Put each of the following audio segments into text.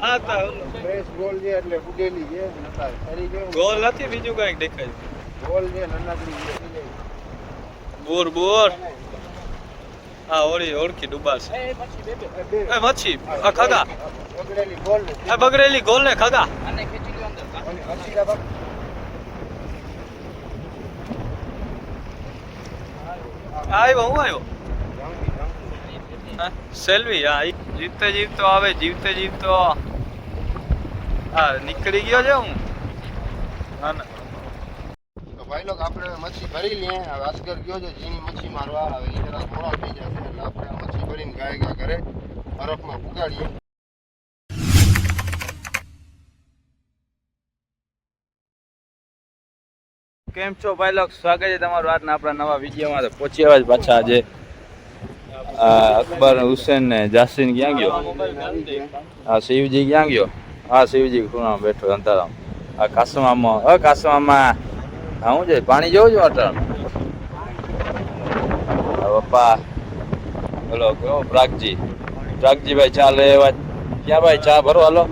આ તો fresh goal છે એટલે ફૂટેલી છે નતા ફરી ગયો ગોલ નથી બીજું કઈક દેખાય ગોલ છે નનાકડી છે બોર બોર હા ઓળખી ડુબાર છે એ મચ્છી આ ખગા બગડેલી ગોલ આ બગડેલી ગોલ ને ખગા આને ખેંચી લ્યો અંદર અને અસીરા બાપ આવ્યો હું આવ્યો સેલ્વી હા જીવતે જીવતો આવે જીવતે જીવતો હા નીકળી ગયો છે હું હા ને તો ભાઈ લોક આપણે મચ્છી ભરી લઈએ હવે અસગર ગયો છે ઝીણી મચ્છી મારવા હવે એ જરા થોડા થઈ જશે એટલે આપણે આ મચ્છી ભરીને ગાય ઘરે બરફમાં ઉગાડીએ કેમ છો ભાઈ લોક સ્વાગત છે તમારું આજના આપણા નવા વિડીયોમાં તો પહોંચી આવ્યા પાછા આજે અકબર હુસેન ને જાસીન ક્યાં ગયો હા શિવજી ક્યાં ગયો હા શિવજી ખૂણામાં બેઠો અંધારામ આ કાસમામાં કાસમામાં હા હું છે પાણી જોઉં છું અટણ પપ્પા બોલો કેવો પ્રાગજીભાઈ ચા લે એવા ક્યાં ભાઈ ચા ભરો હાલો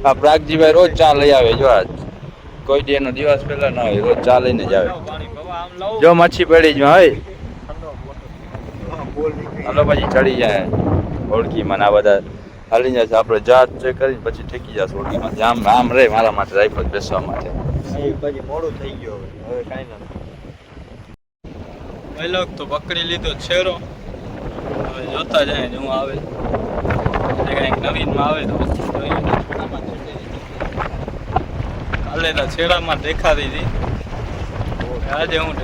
હા પ્રાગજીભાઈ રોજ ચા લઈ આવે જો આજ કોઈ દી એનો દિવસ પહેલા ના હોય રોજ ચા લઈને જ આવે જો મચ્છી પડી જ હોય હાલો પછી ચડી જાય ઓળખીમાં આ બધા હાલી જશે આપણે જાત ચેક કરીને પછી ઠેકી જશે ઓળખીમાં આમ આમ રે મારા માટે રાઈફલ બેસવા માટે મોડું થઈ ગયો હવે કાંઈ ના પહેલો તો પકડી લીધો છેરો હવે જોતા જાય હું આવે કંઈક નવીનમાં આવે તો કાલે છેડામાં દેખાતી હતી આજે હું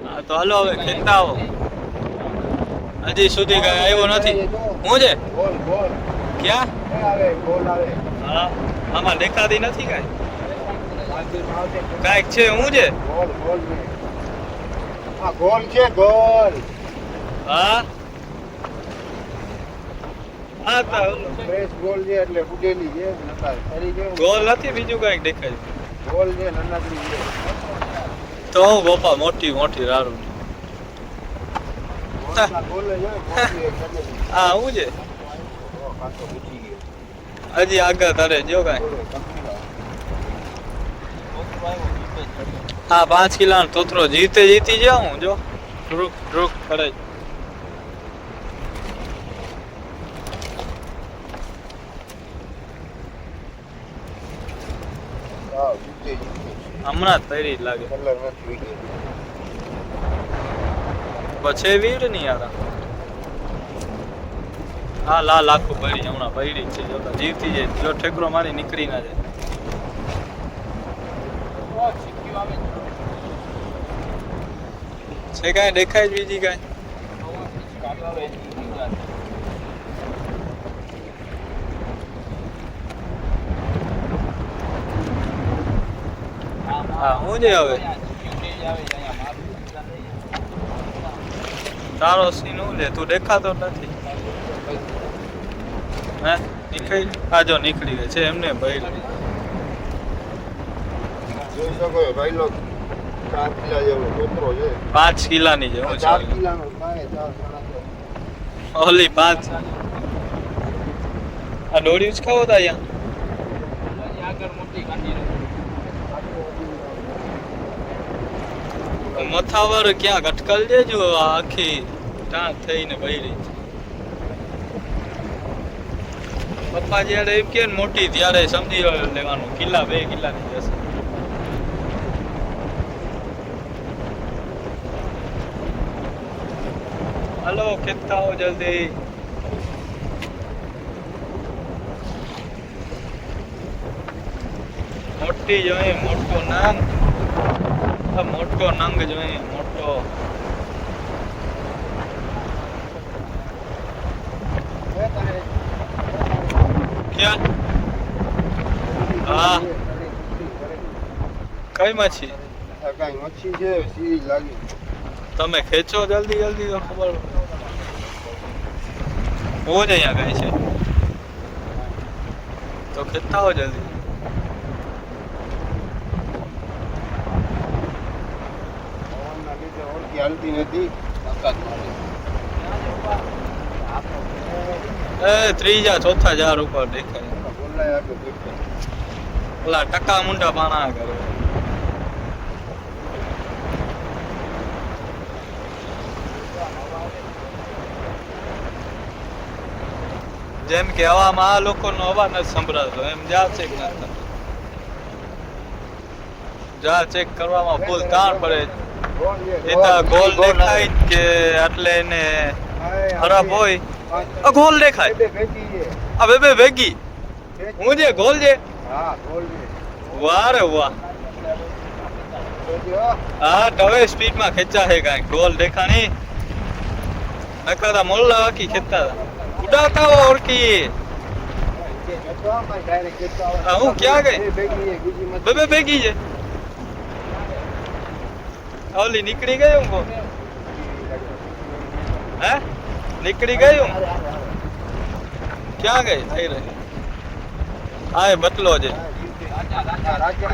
હા તો હાલો હવે ખેંચતા આવો હજી સુધી કઈ આવ્યો નથી હું છે ક્યાં હા આમાં દેખાતી નથી કાંઈ કાંઈક છે હું છે ગોલ છે ગોલ હા હા તો ફ્રેશ ગોલ છે એટલે ફૂટેલી છે નતા ફરી ગયો ગોલ નથી બીજું કઈક દેખાય ગોલ છે નનાકડી છે તો હું ગોપા મોટી મોટી રાડું ગોલ છે હા હું છે હજી આગળ તારે જો કાંઈ હા 5 કિલોનો તોતરો જીતી જાઉં જો ડ્રુક ડ્રુક કરે હમણાં તૈરી લાગે પછી વીડ નહીં યાર હા લાલ આખું પડી હમણાં પડી છે જો જીવતી જાય જો ઠેકરો મારી નીકળી ના જાય છે કાંઈ દેખાય જ બીજી કાંઈ હા હું છે હવે તારો સીન હું લે તું દેખાતો નથી હે નીકળી આ જો નીકળી ગઈ છે એમને ભાઈ જોઈ શકો ભાઈ લોક 4 કિલા જેવો ટોકરો છે 5 કિલાની છે હું 4 કિલાનો કાંઈ 4 ઓલી 5 આ દોડી ઉચકાવો તા અહીંયા મથાવર ક્યાં અટકલ દેજો આખી ટાંક થઈને બળી પપ્પા જયારે એમ કે મોટી ત્યારે સમજી લેવાનું કિલ્લા 2 કિલ્લાની જશે હાલો ખેંચતા હો જલ્દી મોટી જોઈએ મોટો નંગ મોટો નંગ જોઈએ મોટો ક્યાં હા કઈ માછી કાંઈ મચ્છી છે સીરી લાગી તમે ખેંચો જલ્દી જલ્દી તો ખબર બહુ જ અહીંયા ગઈ છે તો ખેંચતા હો જલ્દી હાલતી નથી તાકાત મારે એ ત્રીજા ચોથા ઝાડ ઉપર દેખાય બોલાય આગળ દેખાય. ઓલા ટકા મુંડા પાણા કરે જેમ કે હવામાં આ લોકોનો અવાજ નથી સંભળાતો એમ જા ચેક ના થતો જા ચેક કરવામાં ફૂલ તાણ પડે એ તો ગોલ દેખાય કે એટલે એને ખરાબ હોય આ ગોલ દેખાય આ બે ભેગી હું જે ગોલ જે હા ગોલ છે. વાહ રે વાહ હા હવે સ્પીડમાં ખેંચા છે કાંઈ ગોલ દેખા નહીં નકર મોલ્લા વાકી ખેંચતા હતા ઉડાતા હો ઓળખી હા, હું ક્યાં ગઈ? બે ભેગી છે ઓલી નીકળી ગઈ હું હે નીકળી ગઈ હું ક્યાં ગઈ થઈ રહી હા એ બતલો છે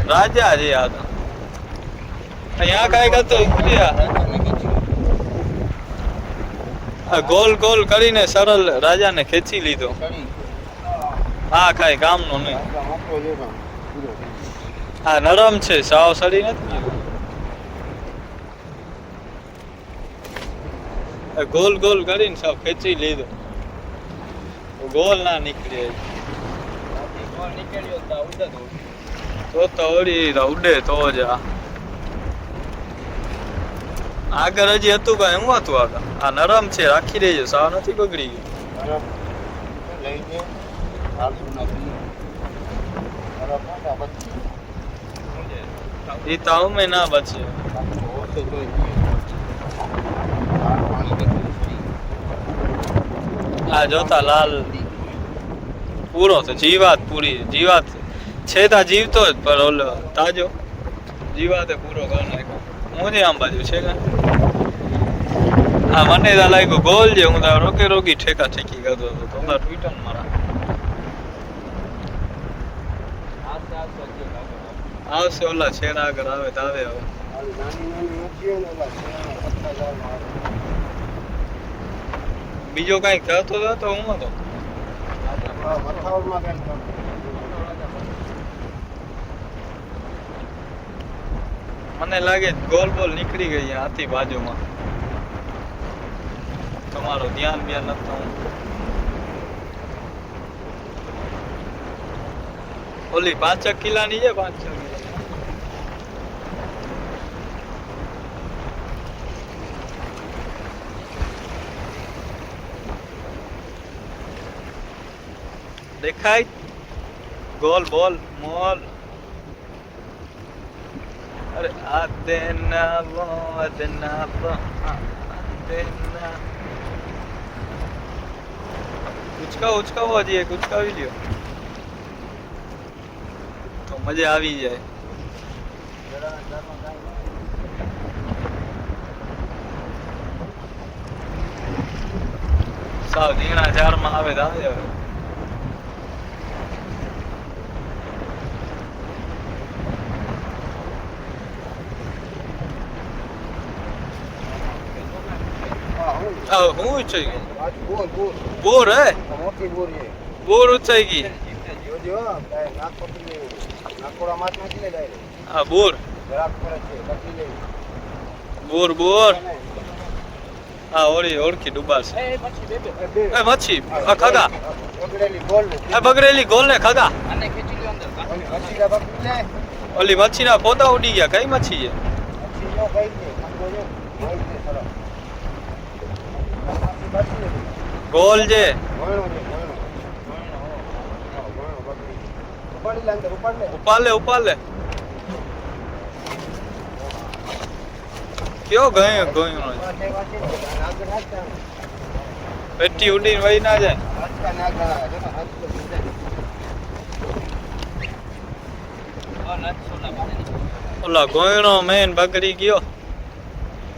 રાજા છે આ તો અહીંયા કાંઈક હતું આ ગોલ ગોલ કરીને સરળ રાજાને ખેંચી લીધો હા કાંઈ કામનો નહીં હા નરમ છે સાવ સડી નથી ગોલ ગોલ કરીને સાવ ખેંચી લીધો ગોલ ના નીકળે તો ઓડી ઉડે તો જ આગળ હજી હતું કઈ હું હતું આગળ આ નરમ છે રાખી દેજો સાવ નથી બગડી ગયું એ તાવ મેં ના બચે આ જોતા લાલ પૂરો તો જીવાત પૂરી જીવાત છે તા જીવતો જ પર ઓલો તાજો જીવાતે પૂરો કરી નાખ્યો હું આમ બાજુ છે કે હા મને તો લાગ્યું ગોલ છે હું તો રોકે રોકી ઠેકા ઠેકી કરતો હતો તો ટ્વિટર મારા આવશે ઓલા છેડા આગળ આવે તો આવે હવે બીજો કઈ કહેતો હતો તો હું હતો મને લાગે ગોલ બોલ નીકળી ગઈ હાથી બાજુમાં તમારું ધ્યાન બ્યાન નથી ઓલી 5 કિલ્લાની છે 5 કિલ્લા દેખાય ગોલ બોલ મોલ અરે આ દેના વદના દેના ઉચકાવો હજી એક ઉચકાવી લ્યો તો મજા આવી જાય સાવ ઝીણા ઝાડમાં આવે તો આવે હવે હું ઊંચાઈ ગઈ બોર હે બોર ઊંચાઈ ગઈ હા બોર બોર બોર હા ઓળખી ડુબાસ એ મચ્છી આ ખગા બગડેલી ગોલ ને ખગા ઓલી મચ્છી ના પોતા ઉડી ગયા કઈ મચ્છી છે ગોલ છે ઉપાડ લે કયો ગયું પેટી ઉડીને વહી ના જાય ઓલા ગોયણો મેન બગડી ગયો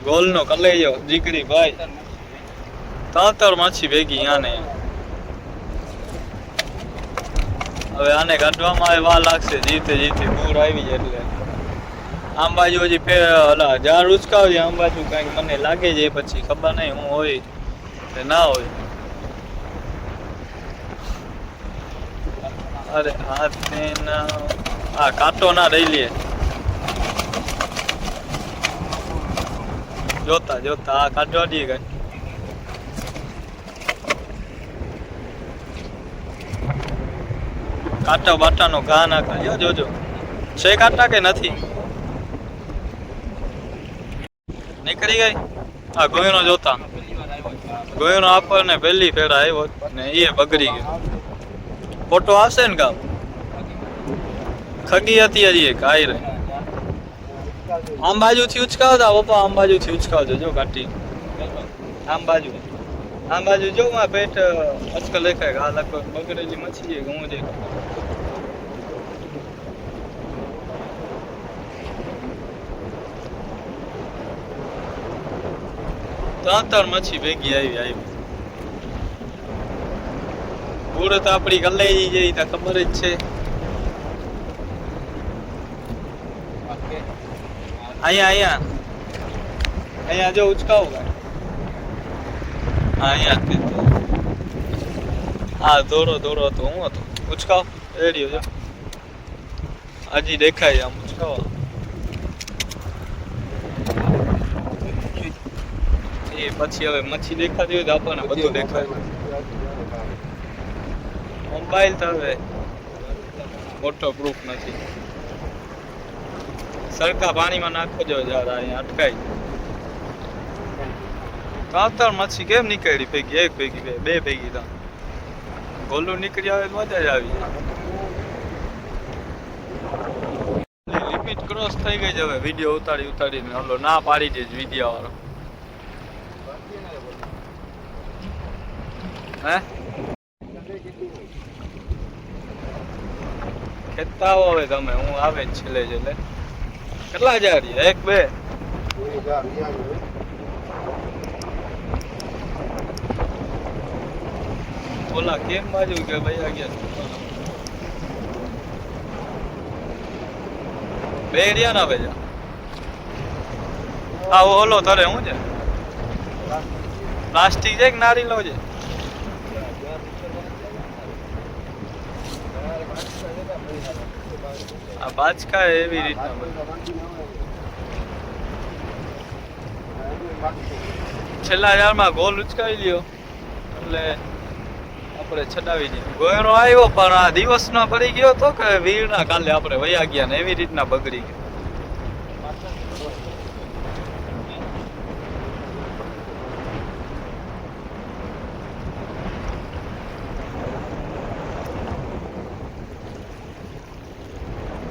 ગોલ નો કલેયો જીગરી ભાઈ તાતર માછી ભેગી આને હવે આને કાઢવામાં આવે વાર લાગશે જીતે પૂર આવી જાય એટલે આમ બાજુ હજી ઝાડ ઉચકાવજે આમ બાજુ કઈક મને લાગે છે પછી ખબર નહીં હું હોય એ ના હોય. અરે હાથ ના આ કાંટો ના રહી લે. જોતા જોતા આ કાઢવા દઈએ કઈ. કાંટા બાટાનો ઘા ના કર્યો જોજો. છે કાંટા કે નથી? નીકળી ગઈ. આ ગોયનો જોતા. ગોયનો આપણને પહેલી ફેર આવ્યો ને એ બગડી ગયો. ફોટો આવશે ને કામ. ખગી હતી હજી એક આઈ રહી. આમ બાજુથી ઉચકાવતા પપ્પા, આમ બાજુથી ઉચકાવજો જો કાઢી. આમ બાજુ જો માં પેટ અચકલ દેખાય. આ લગભગ બગડેલી મચ્છી છે. હું દેખાય ત્રણ મચ્છી ભેગી આવી. પૂરે તો આપડી કલાઈ જઈ તો ખબર જ છે. અહીંયા જો ઉચકાવો ભાઈ. અહીંયા હા દોરો હતો હું હતો. ઉચકાવ રેડિયો જો હજી દેખાય. આમ ઉચકાવો. એ પછી હવે મચ્છી દેખાતી હોય તો આપણને બધું દેખાય. મોબાઈલ તો હવે વોટર પ્રૂફ નથી. સરખા પાણીમાં નાખો જો જરા અહીંયા અટકાઈ. ત્રણ મચ્છી કેમ નીકળી ભેગી? એક ભેગી બે ભેગી ત્રણ. ગોલું નીકળી આવે તો મજા જ આવી. લિમિટ ક્રોસ થઈ ગઈ છે હવે. વિડીયો ઉતારીને ઓલો ના પાડી દે વિડીયો વાળો. હે કેટલા આવો હવે તમે? હું આવે જ છેલ્લે કેટલા હજાર? એક બે ઓલા કેમ બાજુ કે ભાઈ ગયા બે એરિયા ના ભેજા. આ ઓલો તરે હું છે પ્લાસ્ટિક છે કે નારીલો છે? આ બાચકા એવી રીતના છેલ્લા યારમાં ગોલ ઉચકાવી લ્યો એટલે આપણે છડાવી દઈએ. ગોયનો આવ્યો પણ આ દિવસનો પડી ગયો તો કે વીરના કાલે આપણે વયા ગયા ને એવી રીતના બગડી ગયો.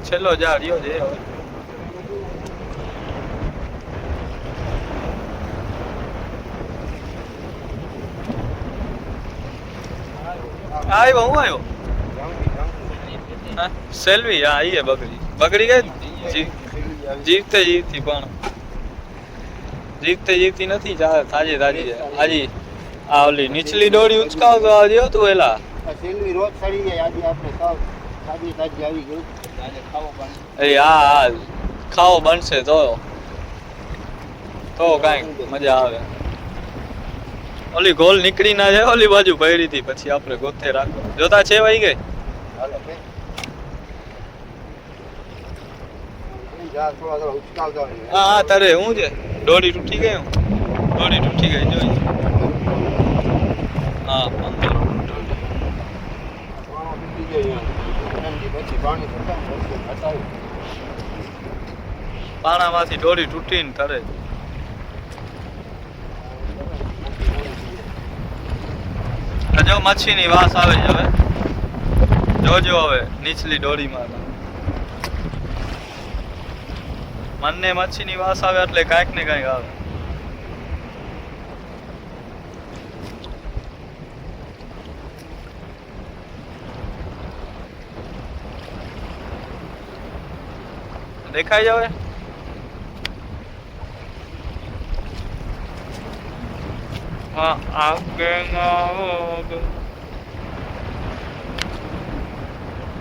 છેલ્લો ઝાડ રહ્યો છે. આવ્યો હું આવ્યો સેલ્વી. હા એ બગડી ગઈ. જીવતી પણ જીવતી નથી. તાજી છે હાજી. આ ઓલી નીચલી દોરી ઉચકાવતો આવ્યો તું એલા. સેલ્વી રોજ સડી જાય. આજે આપણે સાવ તાજી આવી ગયું. હા ખાવો બનશે તો કાંઈક મજા આવે. ઓલી ગોલ નીકળી ના જાય. ઓલી બાજુ પડી હતી પછી આપણે ગોતે રાખો. જોતા છે વાઈ ગઈ. હા તારે શું છે? દોરી તૂટી ગઈ. જોઈ. હા પાણામાંથી દોરી તૂટીને તરે. જો મચ્છીની વાસ આવે છે હવે. જોજો હવે નીચલી દોરીમાં મનને મચ્છીની વાસ આવે એટલે કાંઈક ને કાંઈક આવે. દેખાય જાવે. હા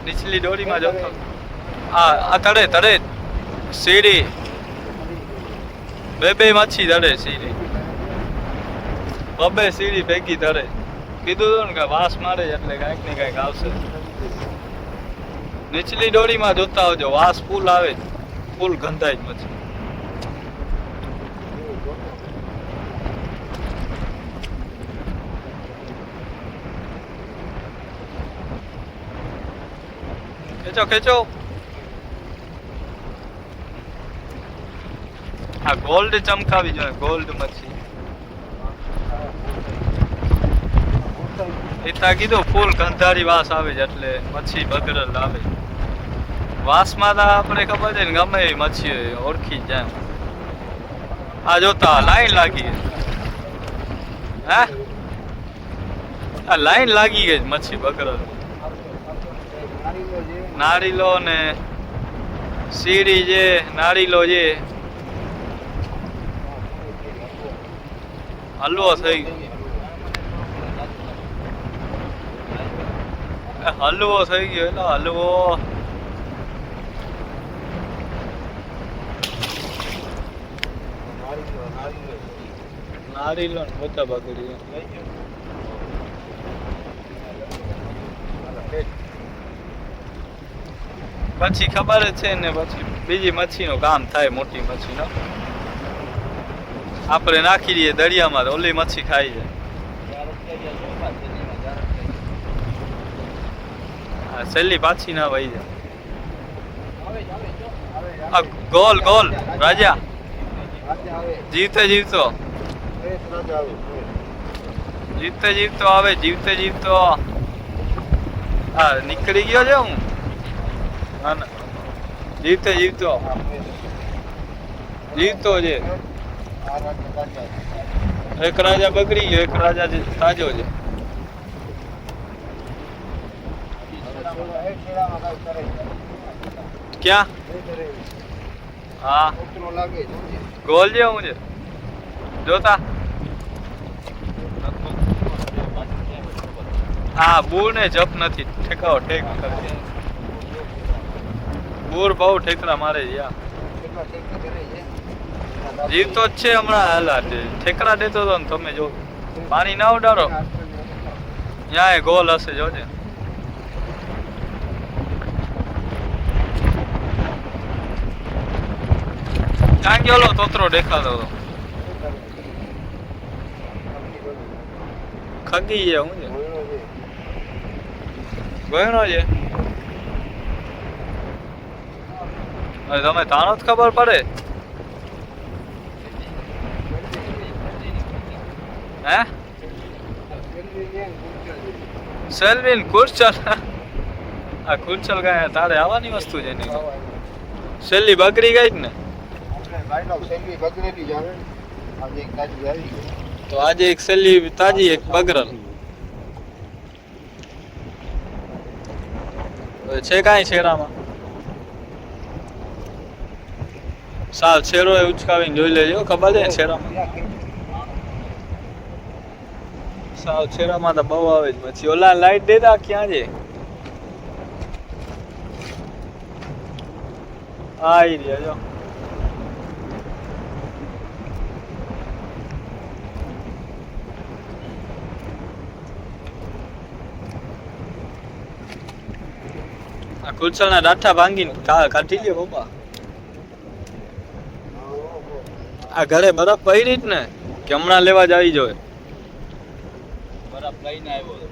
નીચલી દોરીમાં જતો. આ તળે સીડી બે મચ્છી તળે સીડી. બબે સીડી ભેગી ધરે કીધું હતું ને કે વાસ મારે એટલે કાંઈક ને કાંઈક આવશે. નીચલી ડોરીમાં જોતા આવજો, વાસ ફૂલ આવે, ફૂલ ગંધાય જ મચ્છી. ખેંચો ખેંચો. હા ગોલ્ડ ચમકાવી જોઈએ, ગોલ્ડ મચ્છી. એતા કીધું ફૂલ ગંધારી વાસ આવે છે એટલે મચ્છી બગડેલ આવે. વાસમાં તો આપણે ખબર છે ને ગમે એવી મચ્છી ઓળખી જાય. આ જોતા લાઈન લાગી ગઈ. હે આ લાઈન લાગી ગઈ મચ્છી બગડેલ. નારીલો ને સીડી છે, નારીલો છે. હલવો થઈ ગયો, હલવો થઈ ગયો એટલે હલવો. નારીલો ને મોટા બગડી. પછી ખબર જ છે ને પછી બીજી મચ્છીનું કામ થાય, મોટી મચ્છીનો આપણે નાખી દઈએ દરિયામાં તો ઓલી મચ્છી ખાઈ જાય. હા છેલ્લી પાછી ના વહી જાય. આ ગોલ ગોલ રાજા જીવતે જીવતો, જીવતે જીવતો આવે, જીવતે જીવતો. હા નીકળી ગયો છે હું. ના ના જીવતે જીવતો, જીવતો છે. એક રાજા બગડી ગયો, એક રાજા તાજો છે. ક્યાં? હા ગોલ છે હું છે જોતા. હા બૂર ને જપ નથી, ઠેકાવો ઠેક કરે. બૂર બહુ ઠેકડા મારે છે. જીવતો જ છે હમણાં. હાલા ઠેકડા દેતો હતો ને તમે જો. પાણી ના ઉડાડો, ત્યાં એ ગોલ હશે જોજે. ક્યાં ગયો તોતરો દેખાતો હતો? ખગી છે હું છે ગયો છે. હવે તમે તાણો જ ખબર પડે. હે સેલ્વિન કુરચલ. આ કુરચલ ગાય તારે આવવાની વસ્તુ છે ને. સેલ્લી બગડી ગઈ ને તો આજે એક સેલ્લી તાજી, એક બગરલ છે. કાંઈ છેરામાં સાવ છેરો એ ઉચકાવીને જોઈ લેજો, ખબર છે છેરામાં. સાવ છેરામાં તો બહુ આવે જ. પછી ઓલા લાઈટ દેતા ક્યાં છે? આવી રહ્યા જો. આ કુલસલના ડાઠા ભાંગીને કાઢી લ્યો પપ્પા. આ ઘરે બરફ પડી જ ને કે હમણાં લેવા જ આવી જોઈએ. બરફ લઈને આવ્યો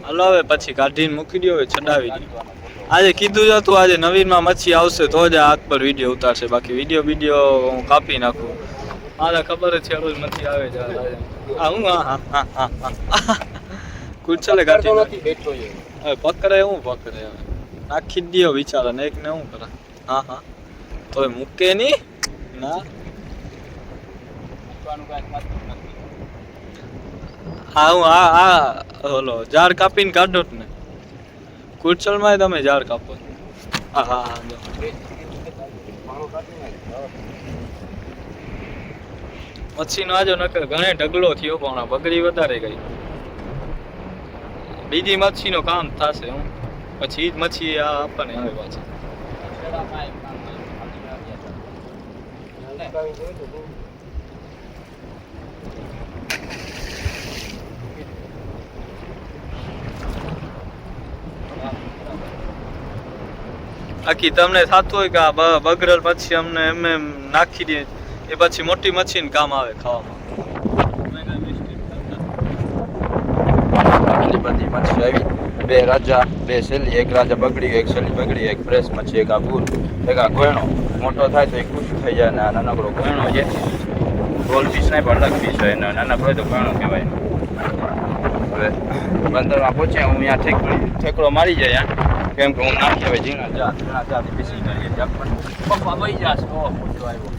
હાલો હવે પછી કાઢીને મૂકી દો, હવે ચડાવી દો. આજે કીધું હતું આજે નવીનમાં મચ્છી આવશે તો જ આ હાથ પર વિડીયો ઉતારશે, બાકી વિડીયો હું કાપી નાખું. મારે ખબર જ છે રોજ મચ્છી આવે છે. હા હું હા કુરચલે કાઢી હવે પકડે હું પકડે હવે નાખી જ દો વિચારા ને એક ને હું કરે. હા હા તો મૂકે નહીં ના. હા હું આ ઓલો ઝાડ કાપીને કાઢો જ ને. કુરચલમાં તમે ઝાડ કાપો. હા હા હા કાઢી નાખ્યો. મચ્છીનો આજો નકર ઘણે ઢગલો થયો પણ આ બગડી વધારે ગઈ. બીજી મચ્છીનો કામ થશે હું પછી ઈ જ મચ્છી આ આપણને આવે પાછી. આખી તમને થતું હોય કે આ બગડેલ પછી અમને એમ નાખી દે એ પછી મોટી મચ્છીને કામ આવે ખાવામાં. આટલી બધી મચ્છી આવી, બે રાજા, બે શેલી, એક રાજા બગડી ગઈ, એક શેલી બગડી, એક ફ્રેશ મચ્છી, એક આ ભૂલ, એક આ ગોયણો. મોટો થાય તો એ ખુશ થઈ જાય ને આ નાનકડો ગોયણો છે. ગોલ પીસ નહીં પણ અલગ પીસ હોય ને નાનકડો હોય તો ગોયણો કહેવાય. હવે બંદરમાં પહોંચ્યા હું અહીંયા ઠેકડો મારી જાય કેમ કે હું નાખી હવે ઝીણા ચાથી પીસી કરીએ પપ્પા બઈ જશે. ઓ પૂછો આવ્યો.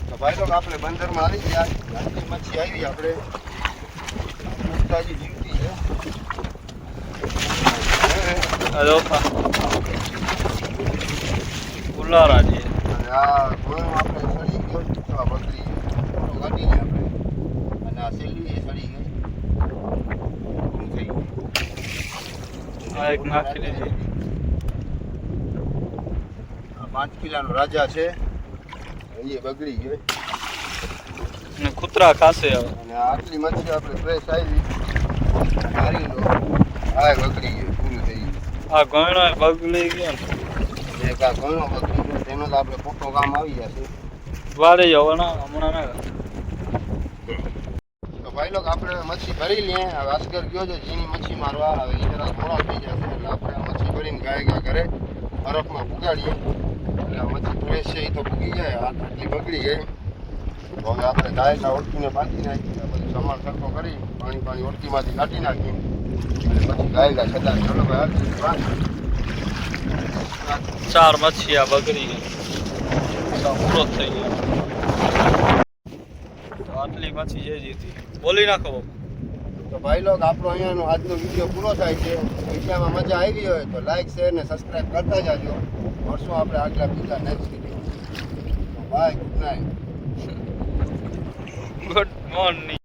તો ભાઈ લોક આપણે બંદરમાં આવી ગયા. આટલી મચ્છી આવી આપણે તાજી જીવતી છે. ઉલારા છે. અને આ ગોળો આપણે સડી ગયો તો આ બકરી કાઢીને આપણે અને આ સેલી એ સડી ગઈ પૂરું થઈ ગયું. આ એક નાખી દીધી. આ 5 કિલોનો રાજા છે એ બગડી ગયો ને કૂતરા ખાશે હવે. અને આટલી મચ્છી આપણે ફ્રેશ આવી મારી લો આ બગડી ગયો પૂરું થઈ ગયું. આ ગયણો બગડી ગયો ને એક આ ઘણો બગડી ગયો તેનો તો આપણે ખોટો કામ આવી જશે. વારે જવો ના હમણાં ના. તો ભાઈ લોક આપણે મચ્છી ભરી લઈએ. હવે અસગર ગયો છે ઝીણી મચ્છી મારવા. હવે એ જરા થોડા થઈ જશે એટલે આપણે આ મચ્છી ભરીને ગાય ઘરે બરફમાં પુગાડીએ એટલે આ મચ્છી ફ્રેશ છે એ તો પૂગી જાય. આ આટલી બગડી ગઈ તો હવે આપણે ગાયકા ઓળખીને બાંધી નાખી બધું સમાન સરખો કરી પાણી ઓળખીમાંથી કાઢી નાખી અને પછી ગાયકા છતાં ચલો ભાઈ ચાર મચ્છી આ બગડી ગઈ પૂરો જ થઈ ગયો. તો આટલી મચ્છી જે જીતી બોલી નાખો. તો ભાઈ લોક આપણો અહીંયાનો આજનો વિડીયો પૂરો થાય છે. વિડીયોમાં મજા આવી હોય તો લાઈક શેર ને સબસ્ક્રાઈબ કરતા જાજો. મળશું આપણે આગલા બીજા નેક્સ્ટ વિડીયો. તો bye, good night. Good morning.